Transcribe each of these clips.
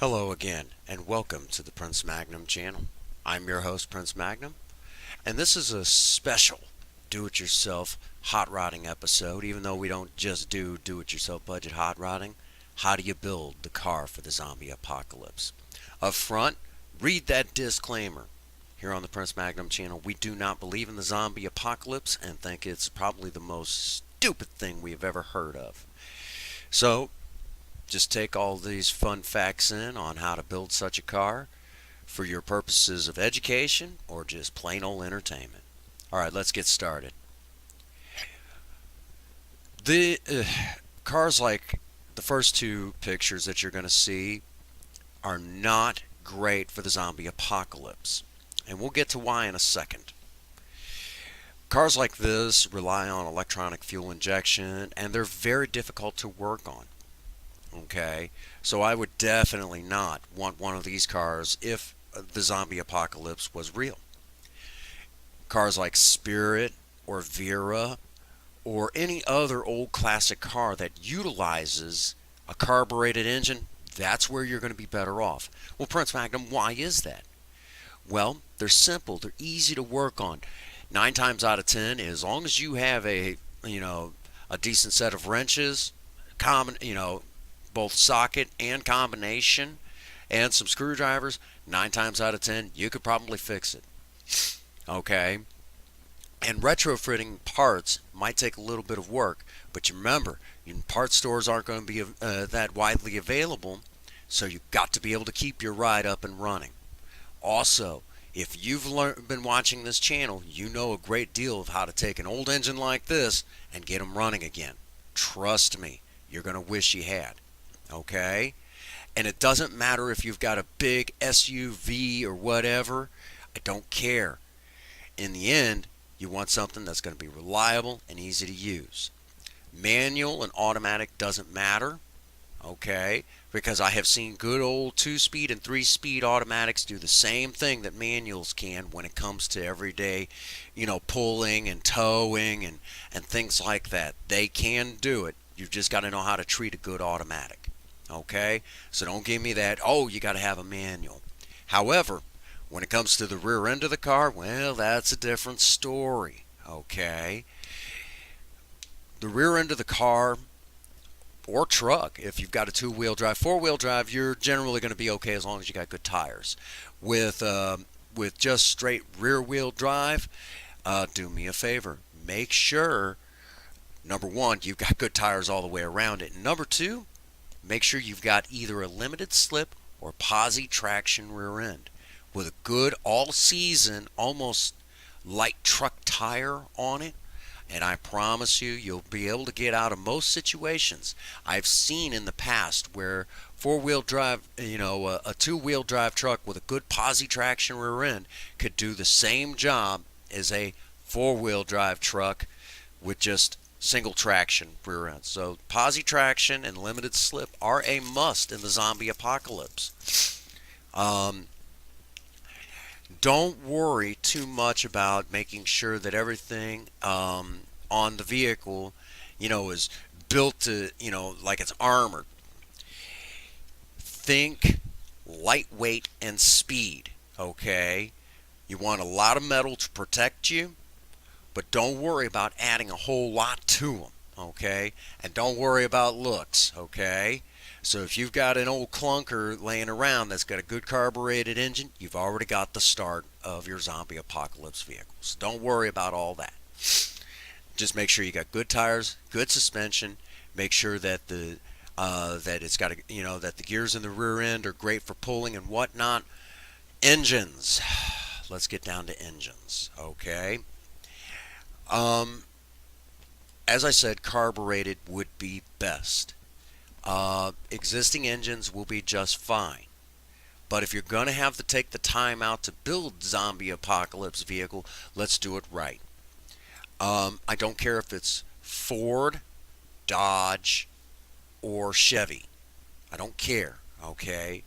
Hello again, and welcome to the Prince Magnum channel. I'm your host, Prince Magnum, and this is a special do-it-yourself hot rodding episode. Even though we don't just do do-it-yourself budget hot rodding, how do you build the car for the zombie apocalypse? Up front, read that disclaimer. Here on the Prince Magnum channel, we do not believe in the zombie apocalypse and think it's probably the most stupid thing we have ever heard of. So, just take all these fun facts in on how to build such a car for your purposes of education or just plain old entertainment. Alright, let's get started. The cars like the first two pictures that you're going to see are not great for the zombie apocalypse. And we'll get to why in a second. Cars like this rely on electronic fuel injection and they're very difficult to work on. Okay, so I would definitely not want one of these cars if the zombie apocalypse was real. Cars like Spirit or Vera or any other old classic car that utilizes a carbureted engine, that's where you're going to be better off. Well, Prince Magnum, why is that? Well, they're simple, they're easy to work on. 9 times out of 10, as long as you have a decent set of wrenches, common, both socket and combination, and some screwdrivers, 9 times out of 10, you could probably fix it. Okay? And retrofitting parts might take a little bit of work, but you remember, part stores aren't going to be that widely available, so you've got to be able to keep your ride up and running. Also, if you've been watching this channel, you know a great deal of how to take an old engine like this and get them running again. Trust me, you're going to wish you had. Okay? And it doesn't matter if you've got a big SUV or whatever. I don't care. In the end, you want something that's going to be reliable and easy to use. Manual and automatic doesn't matter. Okay? Because I have seen good old 2-speed and 3-speed automatics do the same thing that manuals can when it comes to everyday, pulling and towing and things like that. They can do it. You've just got to know how to treat a good automatic. Okay? So don't give me that, oh, you got to have a manual. However, when it comes to the rear end of the car, well, that's a different story. Okay? The rear end of the car or truck, if you've got a 2-wheel drive, 4-wheel drive, you're generally going to be okay as long as you got good tires. With just straight rear wheel drive, do me a favor. Make sure, number one, you've got good tires all the way around it. And number two, make sure you've got either a limited slip or posi traction rear end with a good all-season, almost light truck tire on it. And I promise you, you'll be able to get out of most situations. I've seen in the past where 4-wheel drive, a 2-wheel drive truck with a good posi traction rear end could do the same job as a 4-wheel drive truck with just single traction rear end. So posi traction and limited slip are a must in the zombie apocalypse. Don't worry too much about making sure that everything on the vehicle, is built to, like it's armored. Think lightweight and speed, okay? You want a lot of metal to protect you, but don't worry about adding a whole lot to them, okay? And don't worry about looks, okay? So if you've got an old clunker laying around that's got a good carbureted engine, you've already got the start of your zombie apocalypse vehicle. So don't worry about all that. Just make sure you got good tires, good suspension. Make sure that that it's got that the gears in the rear end are great for pulling and whatnot. Engines. Let's get down to engines, okay? As I said, carbureted would be best. Existing engines will be just fine. But if you're going to have to take the time out to build zombie apocalypse vehicle, let's do it right. I don't care if it's Ford, Dodge, or Chevy. I don't care, okay?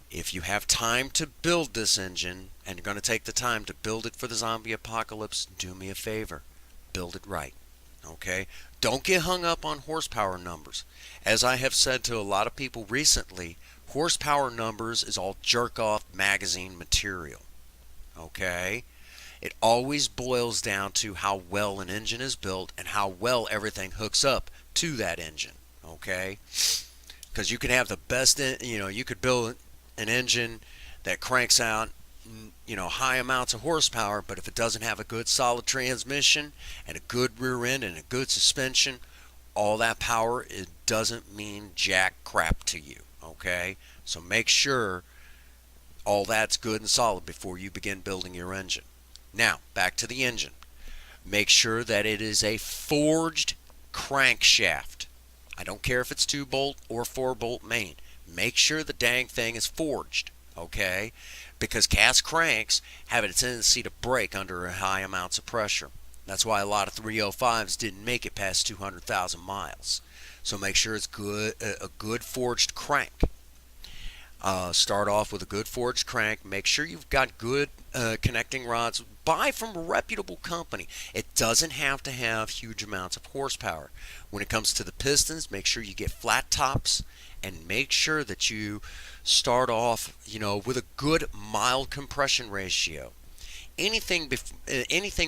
If you have time to build this engine and you're going to take the time to build it for the zombie apocalypse, do me a favor. Build it right. Okay? Don't get hung up on horsepower numbers. As I have said to a lot of people recently, horsepower numbers is all jerk off magazine material. Okay? It always boils down to how well an engine is built and how well everything hooks up to that engine. Okay? Because you can have the best, you could build an engine that cranks out, high amounts of horsepower, but if it doesn't have a good solid transmission and a good rear end and a good suspension, all that power, it doesn't mean jack crap to you. Okay? So make sure all that's good and solid before you begin building your engine. Now, back to the engine. Make sure that it is a forged crankshaft. I don't care if it's 2-bolt or 4-bolt main. Make sure the dang thing is forged, okay? Because cast cranks have a tendency to break under high amounts of pressure. That's why a lot of 305s didn't make it past 200,000 miles. So make sure it's a good forged crank. Start off with a good forged crank. Make sure you've got good connecting rods. Buy from a reputable company. It doesn't have to have huge amounts of horsepower. When it comes to the pistons, make sure you get flat tops and make sure that you start off, with a good mild compression ratio. Anything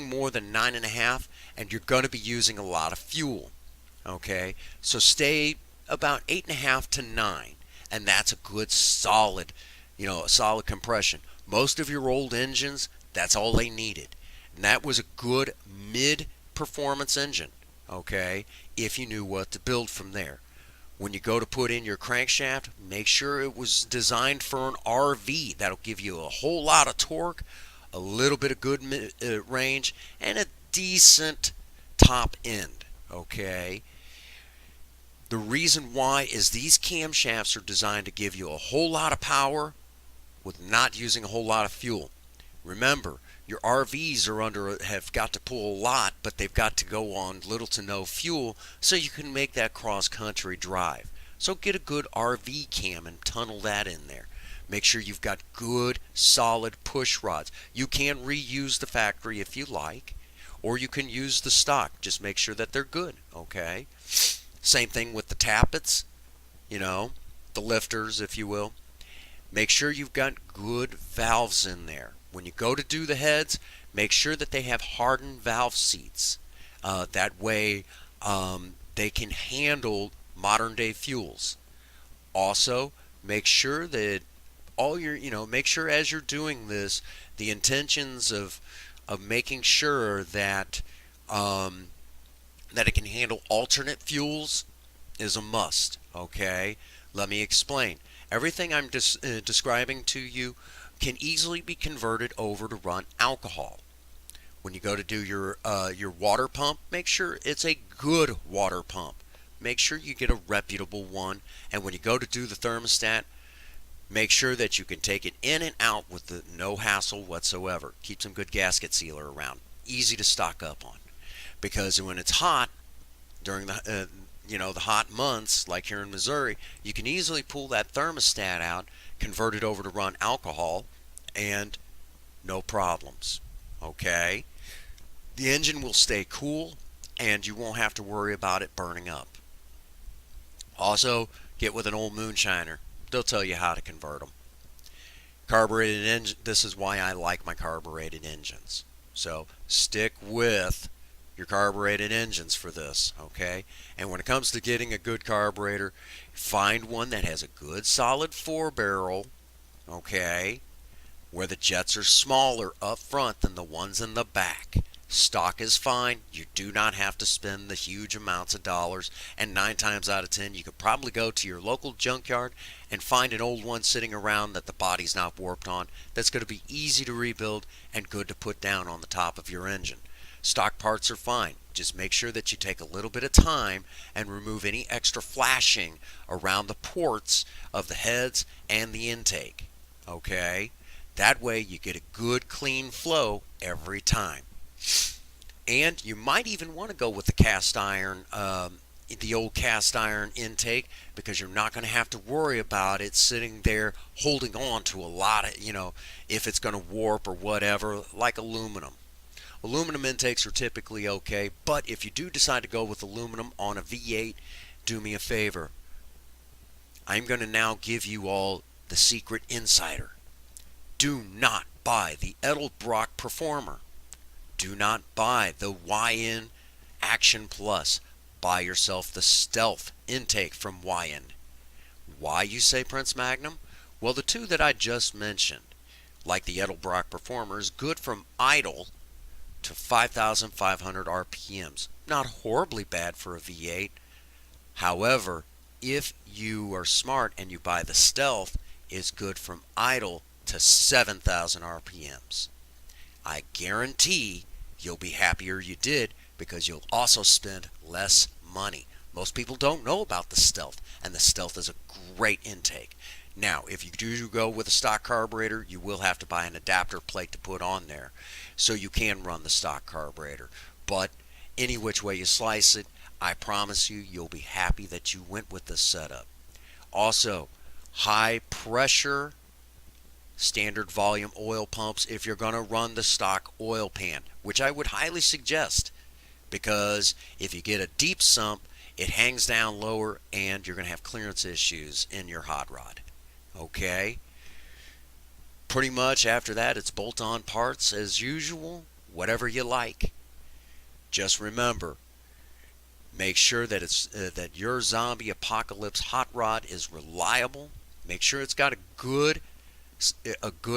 more than 9.5, and you're going to be using a lot of fuel. Okay, so stay about 8.5 to 9. And that's a good solid, a solid compression. Most of your old engines, that's all they needed. And that was a good mid-performance engine, okay, if you knew what to build from there. When you go to put in your crankshaft, make sure it was designed for an RV. That'll give you a whole lot of torque, a little bit of good range, and a decent top end, okay? The reason why is these camshafts are designed to give you a whole lot of power with not using a whole lot of fuel. Remember, your RVs have got to pull a lot, but they've got to go on little to no fuel so you can make that cross-country drive. So get a good RV cam and tunnel that in there. Make sure you've got good, solid push rods. You can reuse the factory if you like, or you can use the stock. Just make sure that they're good, okay? Same thing with the tappets, the lifters, if you will. Make sure you've got good valves in there. When you go to do the heads, make sure that they have hardened valve seats. That way they can handle modern day fuels. Also, make sure that make sure as you're doing this, the intentions of making sure that that it can handle alternate fuels is a must, okay? Let me explain. Everything I'm describing to you can easily be converted over to run alcohol. When you go to do your water pump, make sure it's a good water pump. Make sure you get a reputable one. And when you go to do the thermostat, make sure that you can take it in and out with no hassle whatsoever. Keep some good gasket sealer around. Easy to stock up on. Because when it's hot, during the the hot months, like here in Missouri, you can easily pull that thermostat out, convert it over to run alcohol, and no problems. Okay? The engine will stay cool, and you won't have to worry about it burning up. Also, get with an old moonshiner. They'll tell you how to convert them. Carbureted engine. This is why I like my carbureted engines. So stick with your carbureted engines for this, okay? And when it comes to getting a good carburetor, find one that has a good solid 4-barrel, okay, where the jets are smaller up front than the ones in the back. Stock is fine. You do not have to spend the huge amounts of dollars, and 9 times out of 10 you could probably go to your local junkyard and find an old one sitting around that the body's not warped on that's going to be easy to rebuild and good to put down on the top of your engine. Stock parts are fine. Just make sure that you take a little bit of time and remove any extra flashing around the ports of the heads and the intake. Okay? That way you get a good clean flow every time. And you might even want to go with the cast iron, the old cast iron intake, because you're not going to have to worry about it sitting there holding on to a lot of, if it's going to warp or whatever, like aluminum. Aluminum intakes are typically okay, but if you do decide to go with aluminum on a V8, do me a favor. I'm going to now give you all the secret insider. Do not buy the Edelbrock Performer. Do not buy the YN Action Plus. Buy yourself the Stealth intake from YN. Why, you say, Prince Magnum? Well, the two that I just mentioned, like the Edelbrock Performer, is good from idle to 5,500 RPMs. Not horribly bad for a V8. However, if you are smart and you buy the Stealth, it's good from idle to 7,000 RPMs. I guarantee you'll be happier you did, because you'll also spend less money. Most people don't know about the Stealth, and the Stealth is a great intake. Now, if you do go with a stock carburetor, you will have to buy an adapter plate to put on there, so you can run the stock carburetor. But any which way you slice it, I promise you, you'll be happy that you went with this setup. Also, high pressure standard volume oil pumps if you're going to run the stock oil pan, which I would highly suggest, because if you get a deep sump, it hangs down lower and you're going to have clearance issues in your hot rod. Okay? Pretty much after that, it's bolt-on parts as usual, whatever you like. Just remember, make sure that that your Zombie Apocalypse hot rod is reliable. Make sure it's got a good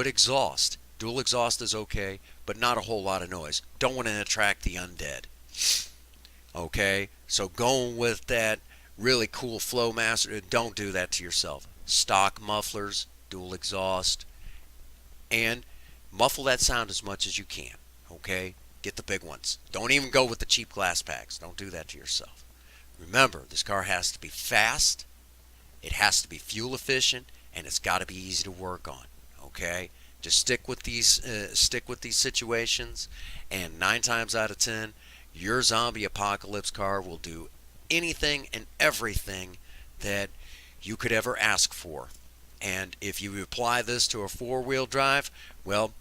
exhaust. Dual exhaust is okay, but not a whole lot of noise. Don't want to attract the undead. Okay, so going with that really cool Flowmaster, don't do that to yourself. Stock mufflers, dual exhaust, and muffle that sound as much as you can. Okay, get the big ones. Don't even go with the cheap glass packs. Don't do that to yourself. Remember, this car has to be fast, it has to be fuel efficient, and it's got to be easy to work on. Okay, just stick with these situations, and 9 times out of 10, your Zombie Apocalypse car will do anything and everything that you could ever ask for. And if you apply this to a 4-wheel drive, well,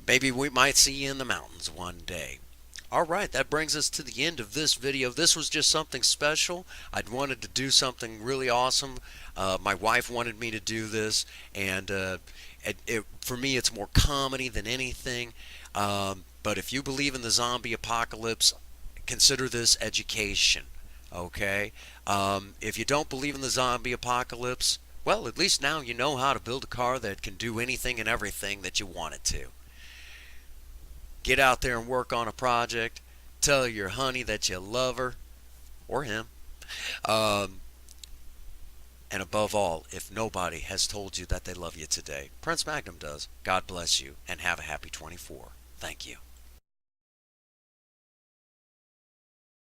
maybe we might see you in the mountains one day. Alright, that brings us to the end of this video. This was just something special. I'd wanted to do something really awesome. My wife wanted me to do this, and for me it's more comedy than anything. But if you believe in the Zombie Apocalypse, consider this education. Okay? If you don't believe in the Zombie Apocalypse, well, at least now you know how to build a car that can do anything and everything that you want it to. Get out there and work on a project. Tell your honey that you love her, or him. And above all, if nobody has told you that they love you today, Prince Magnum does. God bless you, and have a happy 24. Thank you.